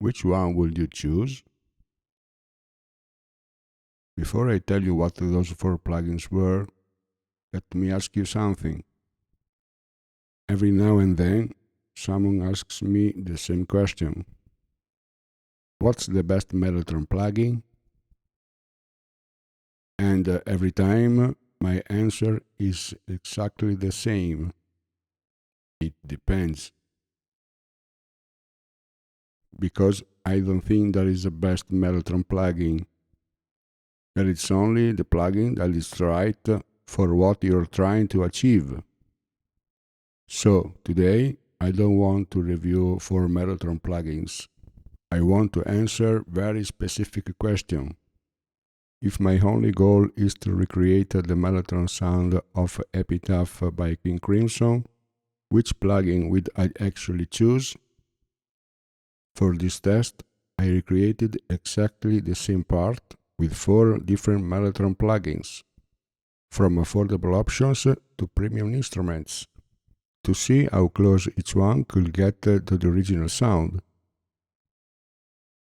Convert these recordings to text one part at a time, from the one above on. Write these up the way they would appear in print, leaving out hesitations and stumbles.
Which one will you choose? Before I tell you what those 4 plugins were, let me ask you something. Every now and then, someone asks me the same question. What's the best Mellotron plugin? And every time, my answer is exactly the same. It depends. Because I don't think there is a best Mellotron plugin. There is only the plugin that is right for what you're trying to achieve. So, today, I don't want to review 4 Mellotron plugins. I want to answer very specific question. If my only goal is to recreate the Mellotron sound of Epitaph by King Crimson, which plugin would I actually choose? For this test, I recreated exactly the same part with 4 different Mellotron plugins, from affordable options to premium instruments, to see how close each one could get to the original sound.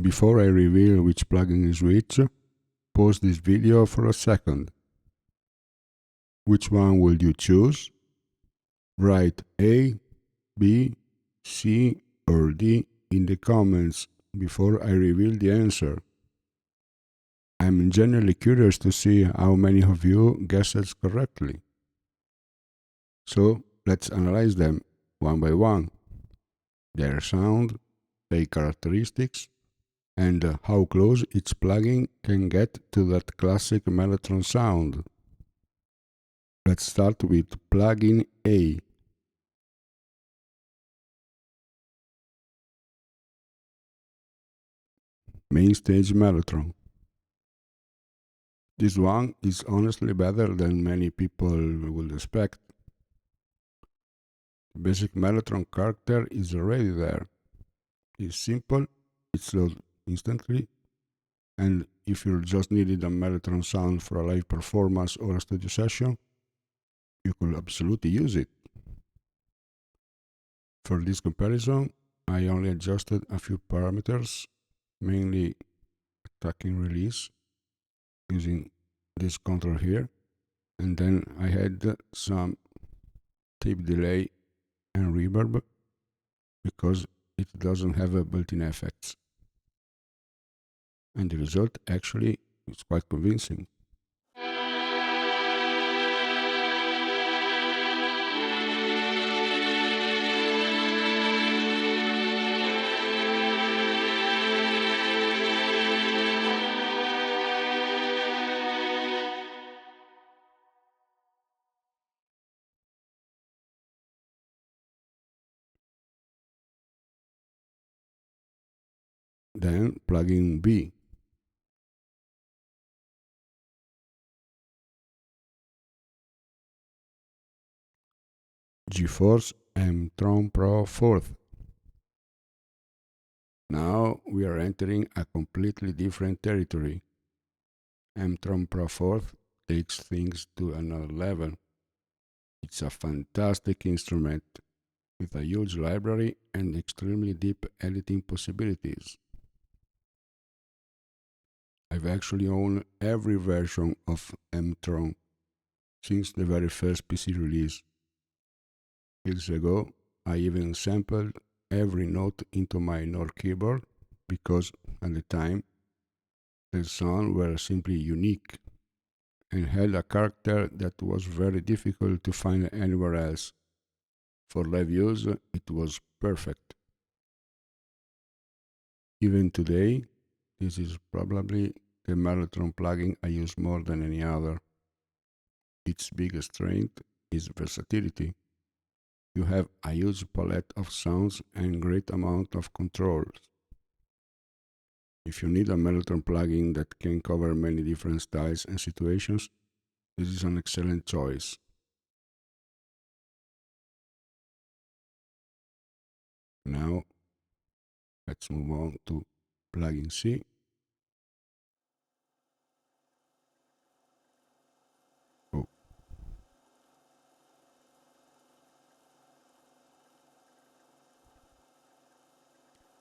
Before I reveal which plugin is which, pause this video for a second. Which one will you choose? Write A, B, C or D in the comments before I reveal the answer. I'm genuinely curious to see how many of you guessed correctly. So let's analyze them one by one. Their sound, their characteristics, and how close each plugin can get to that classic Mellotron sound. Let's start with plugin A. Mainstage Mellotron. This one is honestly better than many people would expect. The basic Mellotron character is already there. It's simple, it's loaded instantly, and if you just needed a Mellotron sound for a live performance or a studio session, you could absolutely use it. For this comparison, I only adjusted a few parameters, mainly tracking release, using this control here, and then I had some tape delay and reverb because it doesn't have a built-in effects, and the result actually is quite convincing. Then plugin B. GeForce Mellotron Pro 4th. Now we are entering a completely different territory. Mellotron Pro 4th takes things to another level. It's a fantastic instrument with a huge library and extremely deep editing possibilities. I've actually owned every version of Mellotron since the very first PC release. Years ago, I even sampled every note into my Nord keyboard because at the time the sounds were simply unique and had a character that was very difficult to find anywhere else. For live use, it was perfect. Even today, this is probably the Mellotron plugin I use more than any other. Its biggest strength is versatility. You have a huge palette of sounds and great amount of controls. If you need a Mellotron plugin that can cover many different styles and situations, this is an excellent choice. Now, let's move on to plugin C. Oh.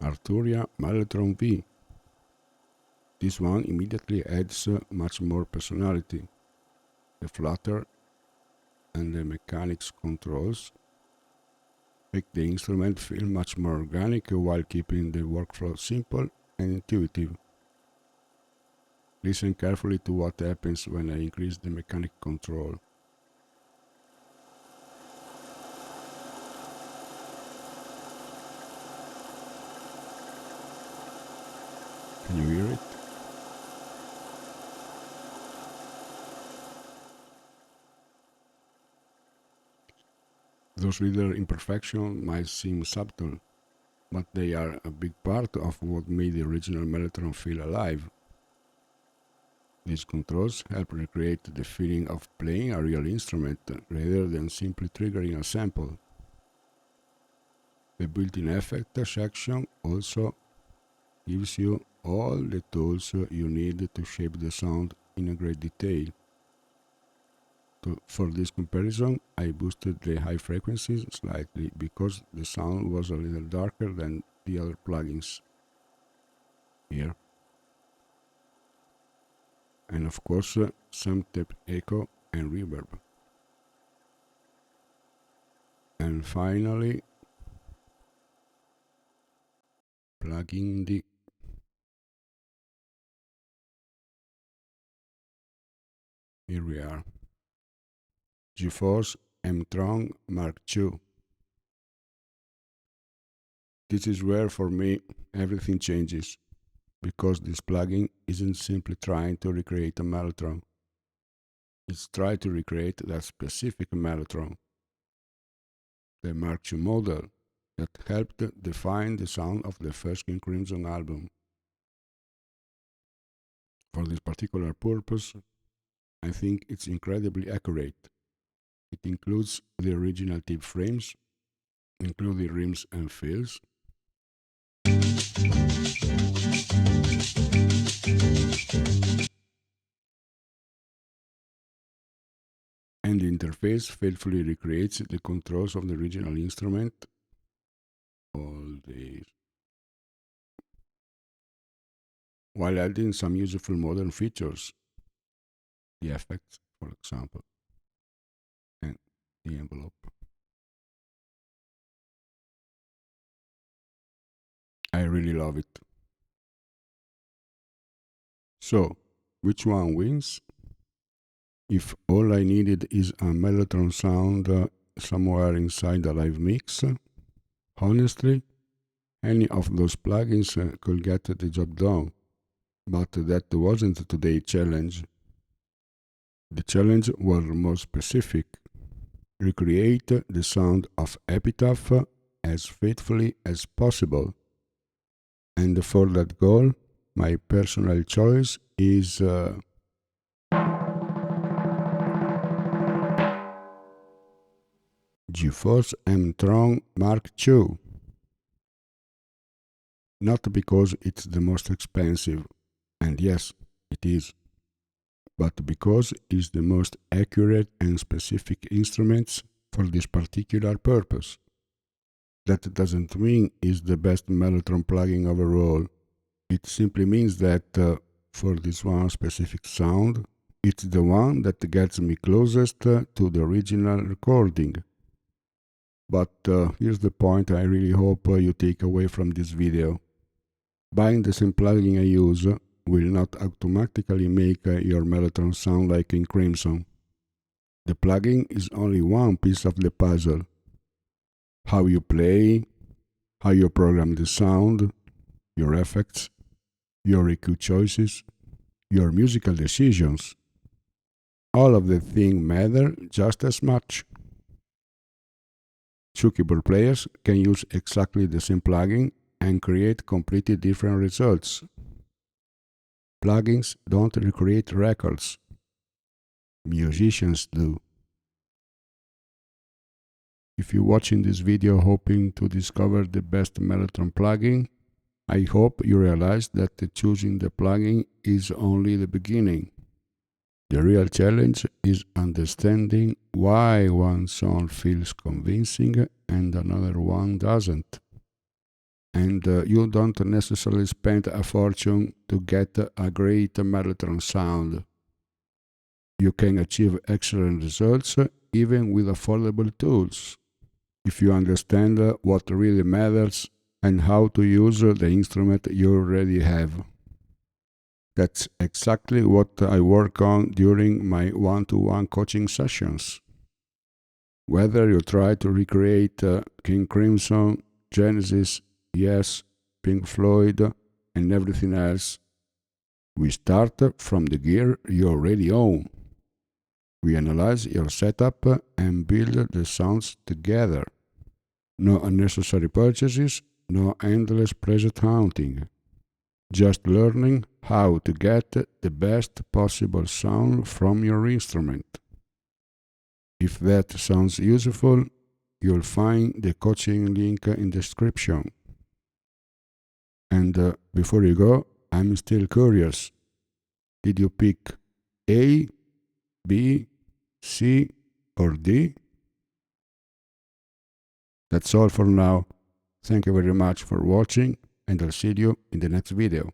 Arturia Mellotron V. This one immediately adds much more personality. The flutter and the mechanics controls make the instrument feel much more organic while keeping the workflow simple and intuitive. Listen carefully to what happens when I increase the mechanic control. Can you hear it? Those little imperfections might seem subtle, but they are a big part of what made the original Mellotron feel alive. These controls help recreate the feeling of playing a real instrument rather than simply triggering a sample. The built-in effect section also gives you all the tools you need to shape the sound in a great detail. For this comparison, I boosted the high frequencies slightly because the sound was a little darker than the other plugins here. And of course, some tape echo and reverb. And finally, plugin D. Here we are. GeForce Mellotron Mark II. This is where, for me, everything changes, because this plugin isn't simply trying to recreate a Mellotron. It's trying to recreate that specific Mellotron, the Mark II model that helped define the sound of the first King Crimson album. For this particular purpose, I think it's incredibly accurate. It includes the original tip frames, including rims and fills, and the interface faithfully recreates the controls of the original instrument, while adding some useful modern features, the effects, for example, and the envelope. I really love it. So, which one wins? If all I needed is a Mellotron sound somewhere inside a live mix, honestly, any of those plugins could get the job done. But that wasn't today's challenge. The challenge was more specific. Recreate the sound of Epitaph as faithfully as possible. And for that goal, my personal choice is GeForce Mellotron Mark II. Not because it's the most expensive, and yes, it is, but because it's the most accurate and specific instruments for this particular purpose. That doesn't mean it's the best Mellotron plugin overall. It simply means that for this one specific sound, it's the one that gets me closest to the original recording. But here's the point I really hope you take away from this video. Buying the same plugin I use will not automatically make your Mellotron sound like in Crimson. The plugin is only one piece of the puzzle. How you play, how you program the sound, your effects, your EQ choices, your musical decisions. All of the things matter just as much. Two keyboard players can use exactly the same plugin and create completely different results. Plugins don't recreate records. Musicians do. If you're watching this video hoping to discover the best Mellotron plugin, I hope you realize that choosing the plugin is only the beginning. The real challenge is understanding why one song feels convincing and another one doesn't. and you don't necessarily spend a fortune to get a great Mellotron sound. You can achieve excellent results even with affordable tools, if you understand what really matters and how to use the instrument you already have. That's exactly what I work on during my one-to-one coaching sessions. Whether you try to recreate King Crimson, Genesis, Yes, Pink Floyd, and everything else, we start from the gear you already own. We analyze your setup and build the sounds together. No unnecessary purchases, no endless preset hunting. Just learning how to get the best possible sound from your instrument. If that sounds useful, you'll find the coaching link in the description. And before you go, I'm still curious. Did you pick A, B, C, or D? That's all for now. Thank you very much for watching, and I'll see you in the next video.